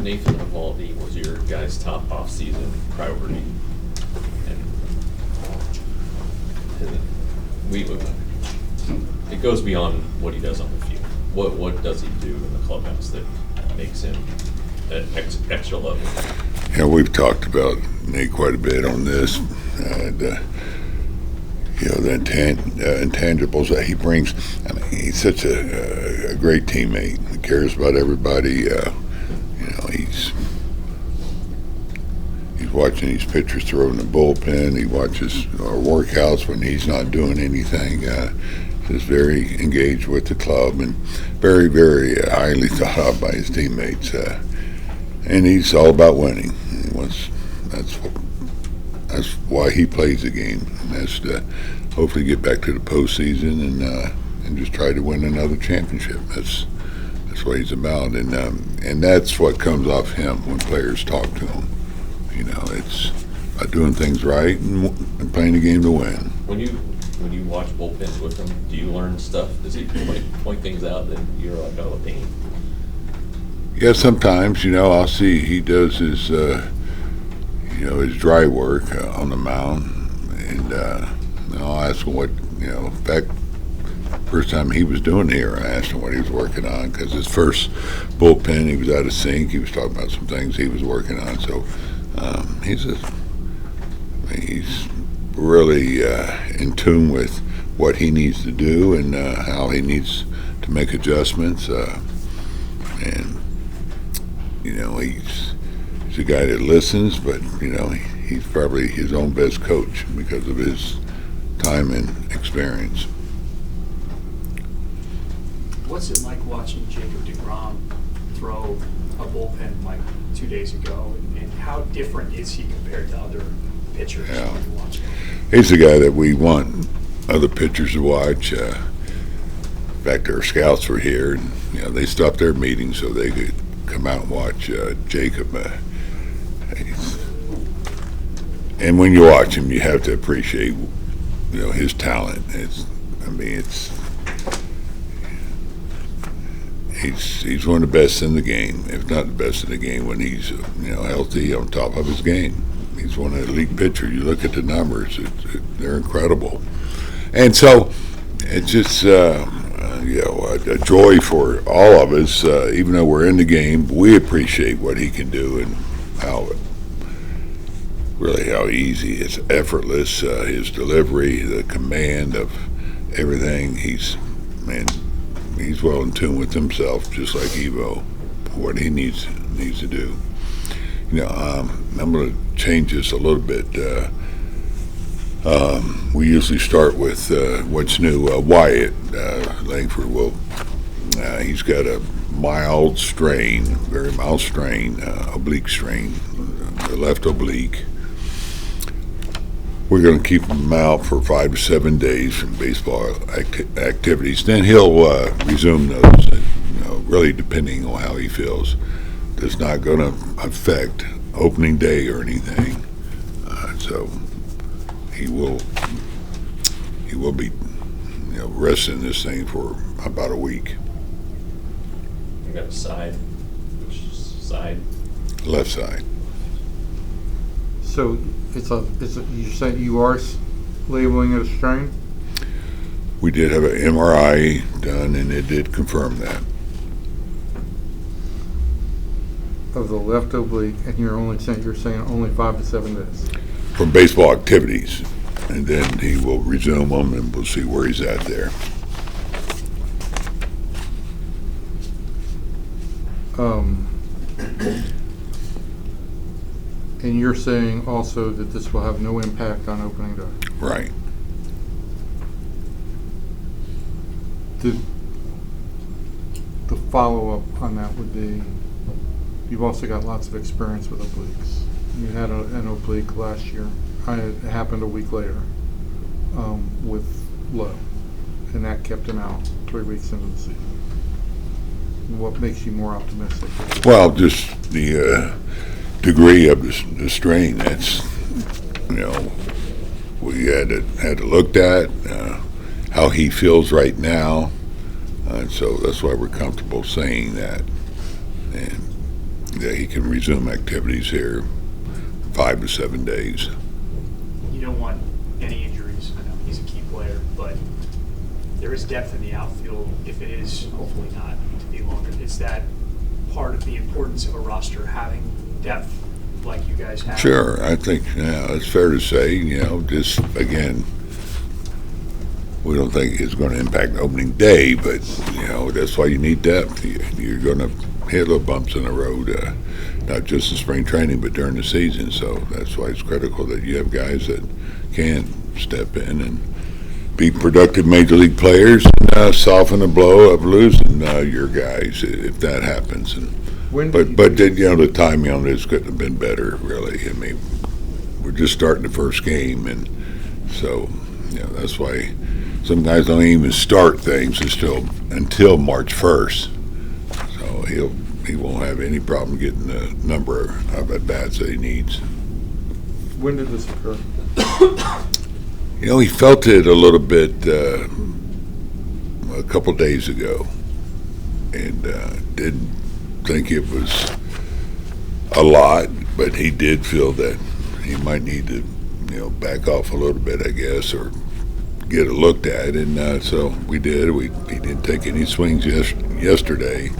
Nathan Evaldi was your guys' top off-season priority, and it goes beyond what he does on the field. What does he do in the clubhouse that makes him at extra level? Yeah, we've talked about Nate quite a bit on this. The intangibles that he brings. I mean, he's such a great teammate. He cares about everybody. He's watching these pitchers throw in the bullpen. He watches our workouts when he's not doing anything. He's very engaged with the club and very, very highly thought of by his teammates. And he's all about winning. That's why he plays the game. And that's to hopefully get back to the postseason and just try to win another championship. That's what he's about, and that's what comes off him when players talk to him. It's about doing things right and playing the game to win. When you watch bullpens with him, do you learn stuff? Does he point things out that you're like, oh, dang? Yeah, sometimes, I'll see he does his, his dry work on the mound, and I'll ask him what, in fact, first time he was doing it here, I asked him what he was working on, because his first bullpen, he was out of sync. He was talking about some things he was working on, so he's really in tune with what he needs to do and how he needs to make adjustments, and he's a guy that listens, but he's probably his own best coach because of his time and experience. What's it like watching Jacob DeGrom throw a bullpen like 2 days ago, and how different is he compared to other pitchers Yeah. when you watch him? He's the guy that we want other pitchers to watch. In fact, our scouts were here, and they stopped their meeting so they could come out and watch Jacob. And when you watch him, you have to appreciate, his talent. He's one of the best in the game, if not the best in the game, when he's healthy, on top of his game. He's one of the elite pitchers. You look at the numbers; they're incredible. And so it's just a joy for all of us. Even though we're in the game, we appreciate what he can do and how easy, it's effortless. His delivery, the command of everything. He's well in tune with himself, just like Evo, what he needs to do. I'm going to change this a little bit. We usually start with what's new. Wyatt Langford he's got a mild strain, very mild strain, oblique strain, the left oblique. We're going to keep him out for 5 to 7 days from baseball activities. Then he'll resume those, really depending on how he feels. It's not going to affect opening day or anything. So he will be resting this thing for about a week. You got a side. Which side? Left side. So you say you are labeling it a strain? We did have an MRI done, and it did confirm that. Of the left oblique, and you're saying only 5 to 7 days. From baseball activities, and then he will resume them, and we'll see where he's at there. And you're saying also that this will have no impact on opening day. Right. The follow-up on that would be, you've also got lots of experience with obliques. You had an oblique last year. It happened a week later with Lowe, and that kept him out 3 weeks into the season. What makes you more optimistic? Well, just the degree of the strain. That's we had to look at how he feels right now, and so that's why we're comfortable saying that. And that he can resume activities here 5 to 7 days. You don't want any injuries. I know he's a key player, but there is depth in the outfield if it is hopefully not to be longer. Is that part of the importance of a roster having depth like you guys have? Sure, I think, yeah, it's fair to say, just, again, we don't think it's going to impact opening day, but, that's why you need depth. You're going to hit little bumps in the road, not just in spring training, but during the season. So that's why it's critical that you have guys that can step in and be productive major league players and soften the blow of losing your guys if that happens. But the timing on this couldn't have been better, really. I mean, we're just starting the first game, and so that's why some guys don't even start things until March 1st. So he won't have any problem getting the number of at-bats that he needs. When did this occur? He felt it a little bit a couple days ago, and didn't think it was a lot, but he did feel that he might need to, back off a little bit, I guess, or get it looked at, and so we did. He didn't take any swings yesterday.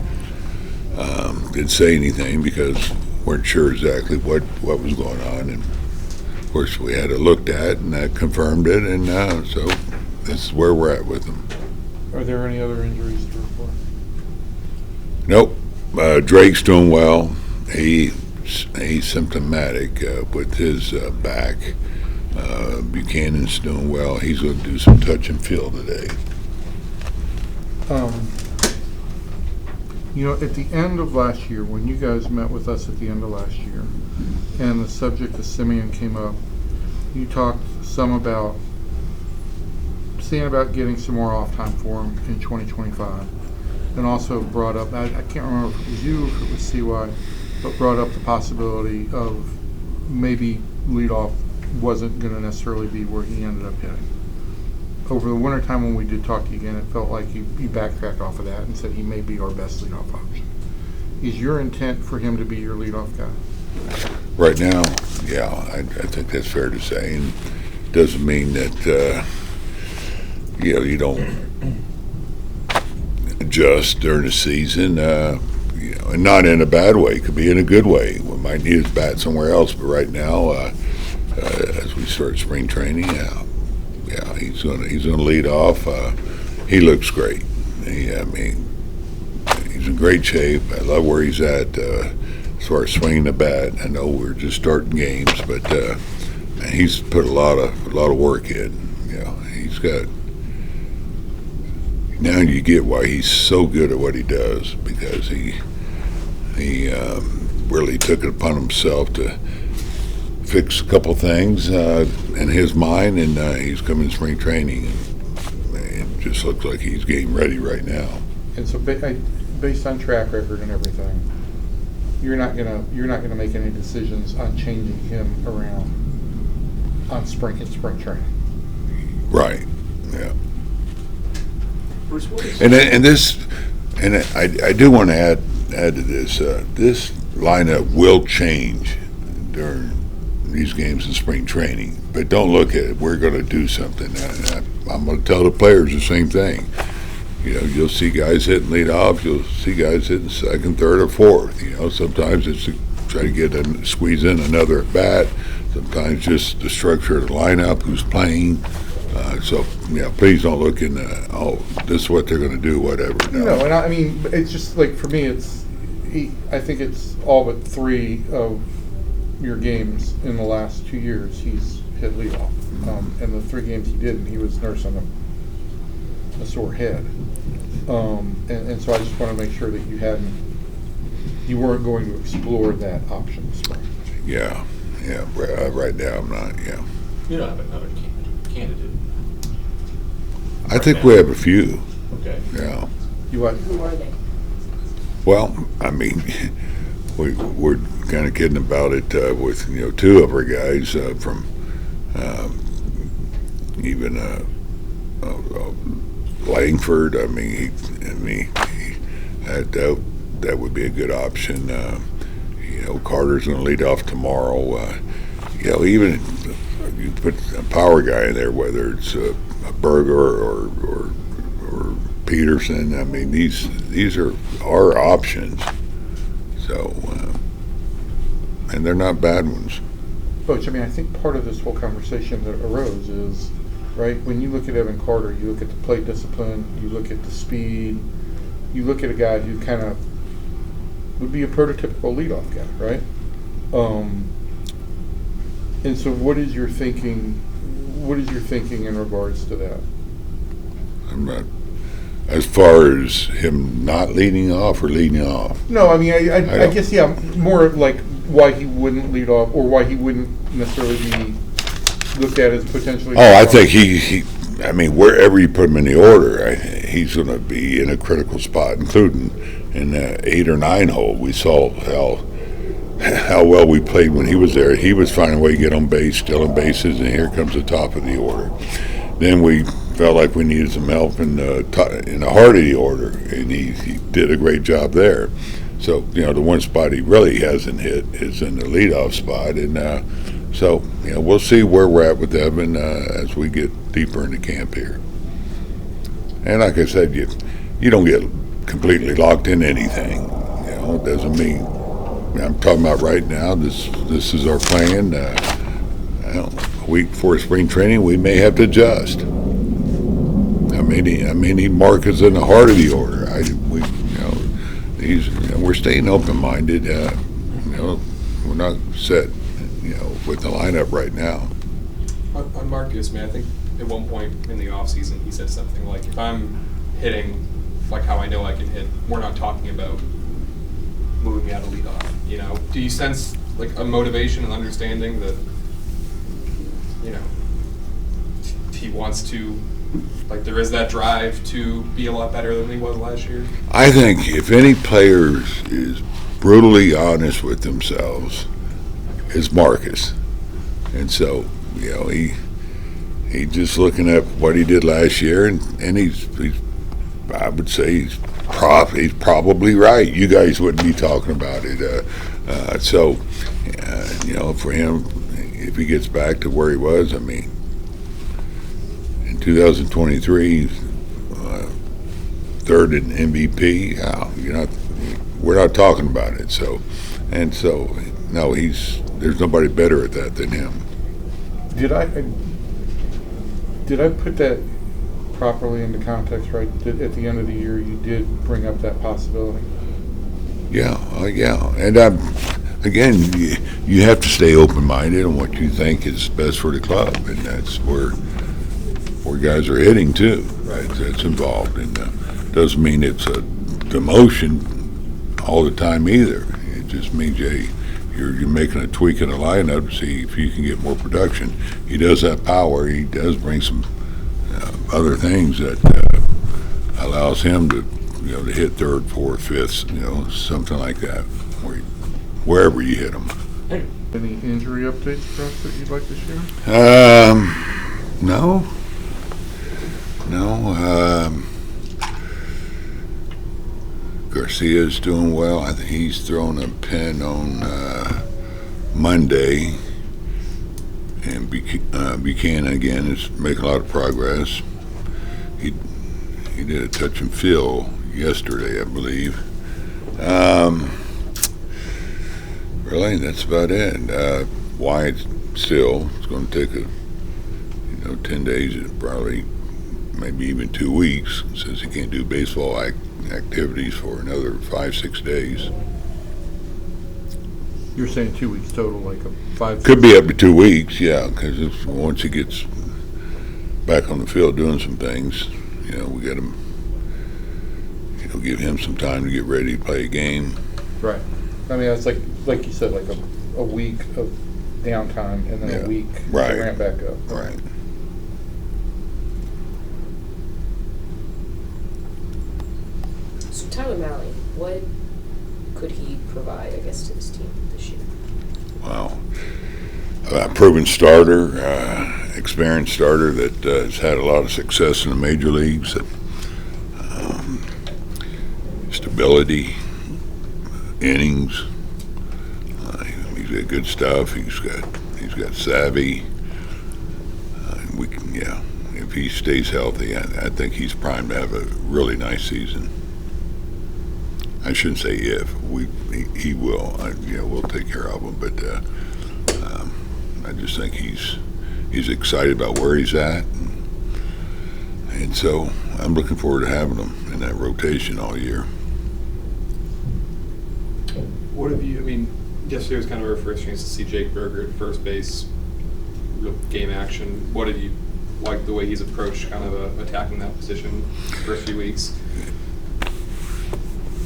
Didn't say anything because weren't sure exactly what was going on, and of course we had it looked at, and that confirmed it, and so this is where we're at with him. Are there any other injuries to report? Nope. Drake's doing well. He's symptomatic with his back. Buchanan's doing well. He's going to do some touch and feel today. At the end of last year, when you guys met with us at the end of last year, and the subject of Simeon came up, you talked some about seeing about getting some more off time for him in 2025, and also brought up, I can't remember if it was you or if it was CY, but brought up the possibility of maybe leadoff wasn't going to necessarily be where he ended up hitting. Over the wintertime when we did talk to you again, it felt like you backtracked off of that and said he may be our best leadoff option. Is your intent for him to be your leadoff guy? Right now, yeah, I think that's fair to say, and doesn't mean that you don't adjust during the season, and not in a bad way. It could be in a good way. We might need his bat somewhere else, but right now, as we start spring training, he's gonna lead off. He looks great. He's in great shape. I love where he's at as far as swinging the bat. I know we're just starting games, but he's put a lot of work in. He's got. Now you get why he's so good at what he does, because he really took it upon himself to fix a couple things in his mind, and he's coming to spring training, and it just looks like he's game ready right now. And so, based on track record and everything, you're not gonna make any decisions on changing him around on spring training. Right. Yeah. Bruce, what is I do want to add to this. This lineup will change during these games in spring training, but don't look at it. We're going to do something. I'm going to tell the players the same thing. You'll see guys hitting lead off. You'll see guys hitting second, third, or fourth. Sometimes it's to try to squeeze in another at bat. Sometimes just the structure of the lineup, who's playing. So please don't look in. This is what they're going to do. Whatever. No, and I mean, it's just like for me, I think it's all but 3 of your games in the last 2 years he's hit leadoff, and the 3 games he didn't, he was nursing a sore head, and so I just want to make sure that you weren't going to explore that option this spring. Yeah. Right now I'm not. Yeah. You don't have another candidate. I think we have a few. Okay. Yeah. Who are they? Well, I mean, we're kind of kidding about it with 2 of our guys from even Langford. That would be a good option. Carter's going to lead off tomorrow. Even you put a power guy in there, whether it's a Berger or Peterson. I mean, these are our options. So, and they're not bad ones. Bochy, I mean, I think part of this whole conversation that arose is, right, when you look at Evan Carter, you look at the plate discipline, you look at the speed, you look at a guy who kind of would be a prototypical leadoff guy, right? And so what is your thinking in regards to that? I'm not, as far as him not leading off or leading off. No, I mean, I guess, yeah, more like why he wouldn't lead off, or why he wouldn't necessarily be looked at as potentially. Oh, I think I mean, wherever you put him in the order, he's going to be in a critical spot, including in the 8 or 9 hole. We saw how well we played when he was there. He was finding a way to get on base, stealing bases, and here comes the top of the order. Then we felt like we needed some help in the heart of the order, and he did a great job there. So, the one spot he really hasn't hit is in the leadoff spot, and so, we'll see where we're at with Evan as we get deeper into camp here. And like I said, you don't get completely locked in anything. It doesn't mean. I'm talking about right now. This is our plan. A week before spring training, we may have to adjust. I mean, he mark is in the heart of the order. We're staying open-minded. We're not set, with the lineup right now. On Marcus, man, I think at one point in the offseason he said something like, if I'm hitting like how I know I can hit, we're not talking about moving me out of leadoff. Do you sense like a motivation and understanding that, he wants to, like, there is that drive to be a lot better than he was last year? I think if any player is brutally honest with themselves, it's Marcus. And so, he just looking at what he did last year, and he's I would say he's probably right. You guys wouldn't be talking about it. So, for him, if he gets back to where he was, I mean, in 2023, third in MVP, we're not talking about it. So, no, there's nobody better at that than him. Did I put that properly into context, right? At the end of the year, you did bring up that possibility. Yeah, and again, you have to stay open-minded on what you think is best for the club, and that's where guys are hitting too. Right, that's involved, and doesn't mean it's a demotion all the time either. It just means you're making a tweak in the lineup to see if you can get more production. He does have power. He does bring some other things that allows him to to hit third, fourth, fifth, something like that, wherever you hit him. Any injury updates for us that you'd like to share? No. Garcia's doing well. I think he's thrown a pin on Monday, and Buchanan again is making a lot of progress. He did a touch and feel yesterday, I believe. Really, that's about it. Wyatt still, it's going to take 10 days, probably maybe even 2 weeks, since he can't do baseball activities for another 5-6 days. You're saying 2 weeks total, like a 5? Could be up to 2 weeks, yeah, because once he gets back on the field doing some things, we got to, give him some time to get ready to play a game. Right. I mean, it's like you said, like a week of downtime and then a week to ramp back up. Right. So Tyler Mahle, what could he provide, I guess, to this team this year? Wow. A proven starter, experienced starter that has had a lot of success in the major leagues. Stability, innings, got good stuff. He's got savvy. If he stays healthy, I think he's primed to have a really nice season. I shouldn't say if he will. We'll take care of him, but I just think he's excited about where he's at, and so I'm looking forward to having him in that rotation all year. What have you, I mean, yesterday was kind of our first chance to see Jake Berger at first base, real game action. What have you liked the way he's approached kind of attacking that position the first few weeks?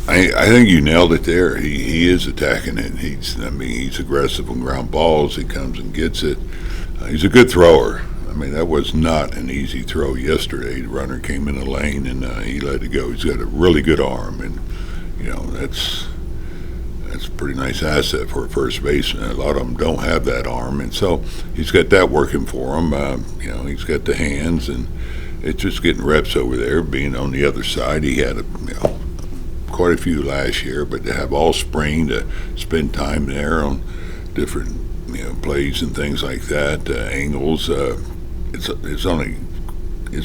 I think you nailed it there. He is attacking it. He's aggressive on ground balls. He comes and gets it. He's a good thrower. I mean, that was not an easy throw yesterday. The runner came in the lane and he let it go. He's got a really good arm, and that's a pretty nice asset for a first baseman. A lot of them don't have that arm, and so he's got that working for him. He's got the hands, and it's just getting reps over there. Being on the other side, he had quite a few last year, but to have all spring to spend time there on different plays and things like that, angles, it's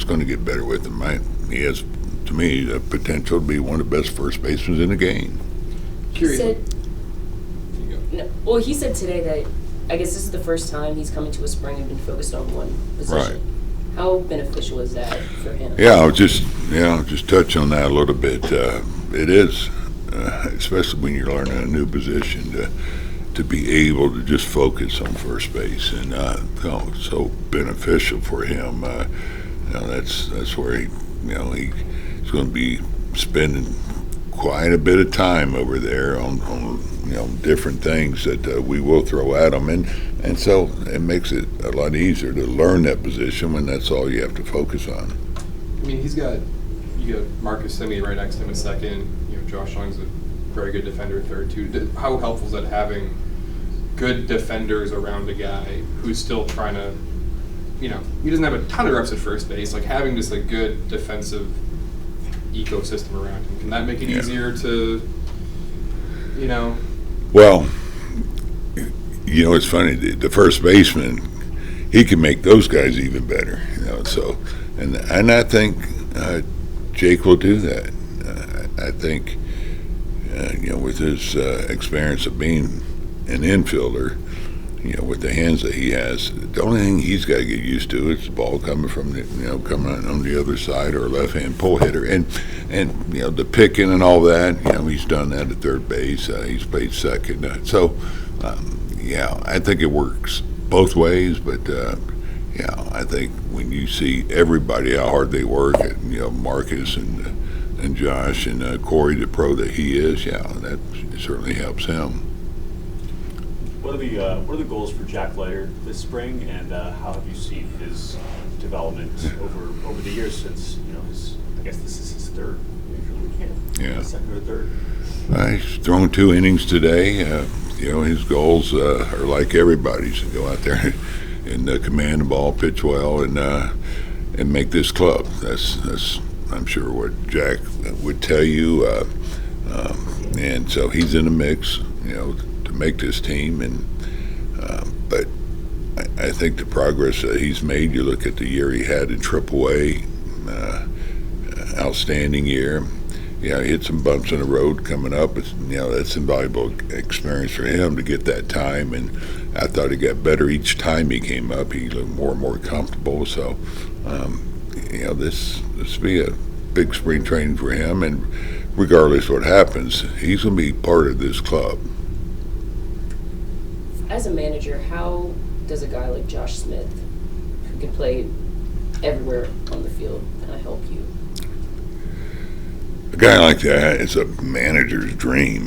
going to get better with him. He has, to me, the potential to be one of the best first basemen in the game. Curious. He said today that I guess this is the first time he's come into a spring and been focused on one position. Right. How beneficial is that for him? Yeah, I'll just touch on that a little bit. It is, especially when you're learning a new position, to be able to just focus on first base, and it's so beneficial for him. That's where he's going to be spending quite a bit of time over there on different things that we will throw at him, and so it makes it a lot easier to learn that position when that's all you have to focus on. I mean, you got Marcus Semien right next to him in second. Josh Young's a very good defender at third too. How helpful is that having good defenders around a guy who's still trying to, he doesn't have a ton of reps at first base, like having just a good defensive ecosystem around him? Can that make it easier to, Well, it's funny. The first baseman, he can make those guys even better. So, and I think Jake will do that. I think, with his experience of being an infielder, with the hands that he has, the only thing he's got to get used to is the ball coming from coming on the other side, or a left-hand pull hitter, and the picking and all that. He's done that at third base. He's played second. I think it works both ways. But I think when you see everybody how hard they work, Marcus and Josh and Corey, the pro that he is, that certainly helps him. What are the goals for Jack Leiter this spring, and how have you seen his development over the years since I guess this is his third major league camp? Yeah. Second or third. He's thrown 2 innings today. His goals are like everybody's, to go out there and command the ball, pitch well, and make this club. That's I'm sure what Jack would tell you. And so he's in the mix, to make this team, but I think the progress that he's made. You look at the year he had in AAA, outstanding year. He hit some bumps in the road coming up. It's, that's invaluable experience for him to get that time, and I thought he got better each time he came up. He looked more and more comfortable. So, this will be a big spring training for him, and regardless what happens, he's going to be part of this club. As a manager, how does a guy like Josh Smith, who can play everywhere on the field, kind of help you? A guy like that is a manager's dream.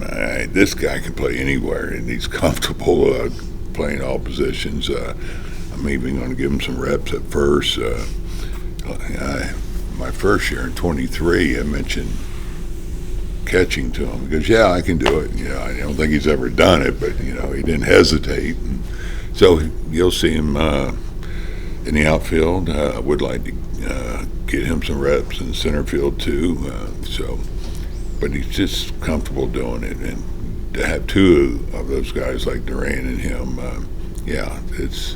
This guy can play anywhere, and he's comfortable playing all positions. I'm even going to give him some reps at first. My first year in 23, I mentioned catching to him. He goes, I can do it. I don't think he's ever done it, but, he didn't hesitate. And so you'll see him in the outfield. I would like to get him some reps in center field too. But he's just comfortable doing it. And to have two of those guys like Duran and him, yeah, it's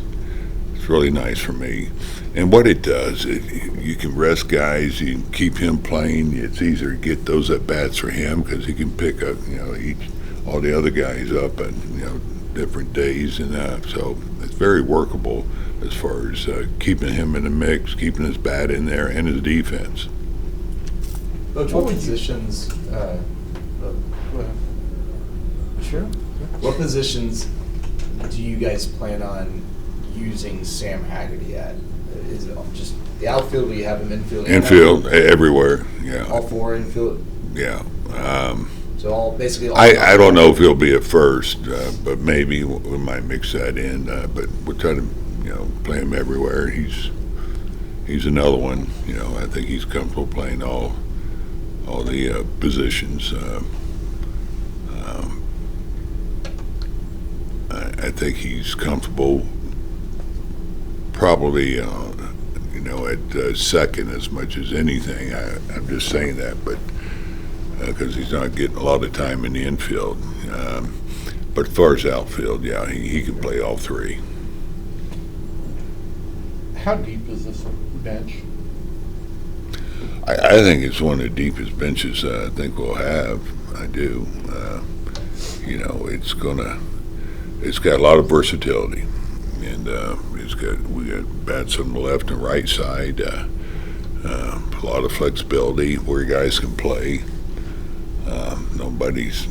really nice for me. And what it does, you can rest guys, you can keep him playing. It's easier to get those at bats for him because he can pick up, all the other guys up at different days, and so it's very workable as far as keeping him in the mix, keeping his bat in there, and his defense. Coach, what positions? Go ahead. Sure. What positions do you guys plan on using Sam Haggerty at? Is it just the outfield? Do you have him infield? Infield, everywhere, yeah. All four infield. Yeah. So all basically. All I don't know if he'll be at first, but maybe we might mix that in. But we'll try to play him everywhere. He's another one. I think he's comfortable playing all the positions. I think he's comfortable probably at second as much as anything. I'm just saying that, but because he's not getting a lot of time in the infield. But as far as outfield, yeah, he can play all three. How deep is this bench? I think it's one of the deepest benches I think we'll have. I do. It's got a lot of versatility, and we got bats on the left and right side. A lot of flexibility where guys can play. Nobody's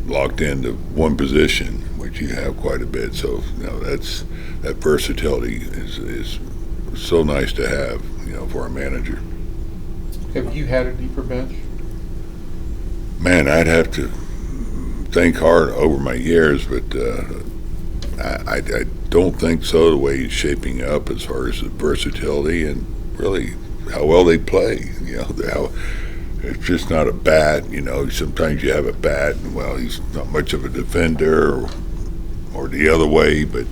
locked into one position, which you have quite a bit. So that versatility is so nice to have, for a manager. Have you had a deeper bench? Man, I'd have to think hard over my years, but I don't think so. The way he's shaping up as far as the versatility and really how well they play. How it's just not a bat. Sometimes you have a bat, and he's not much of a defender, or the other way. But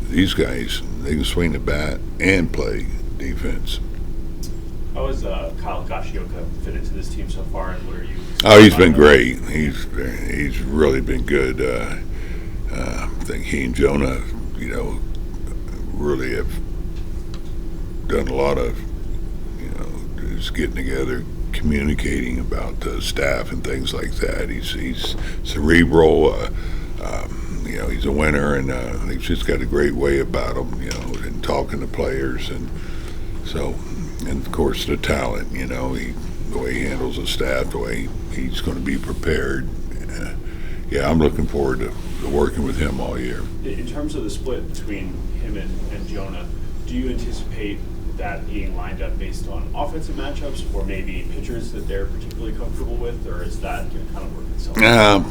these guys, they can swing the bat and play defense. How has Kyle Gashioka fit into this team so far, and what are you? Oh, he's been great. He's really been good. I think he and Jonah, really have done a lot of, just getting together, communicating about staff and things like that. He's cerebral. He's a winner, and he's just got a great way about him, and talking to players, and so. And of course, the talent, the way he handles the staff, the way he's going to be prepared. Yeah, I'm looking forward to working with him all year. In terms of the split between him and Jonah, do you anticipate that being lined up based on offensive matchups or maybe pitchers that they're particularly comfortable with, or is that going to kind of work itself out?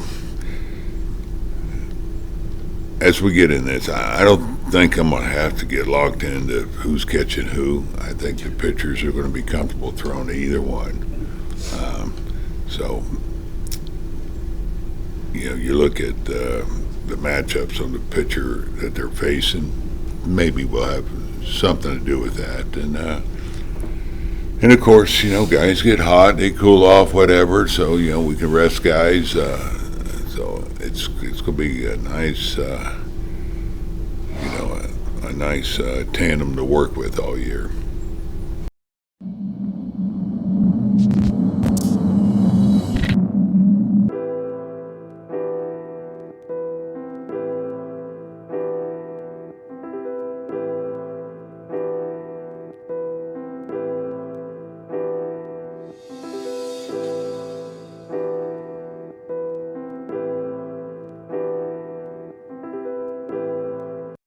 As we get in this, I don't think I'm going to have to get locked into who's catching who. I think the pitchers are going to be comfortable throwing to either one. So, you look at the matchups on the pitcher that they're facing, maybe we'll have something to do with that. And of course, guys get hot, they cool off, whatever, so, we can rest guys. So it's going to be a nice, a nice tandem to work with all year.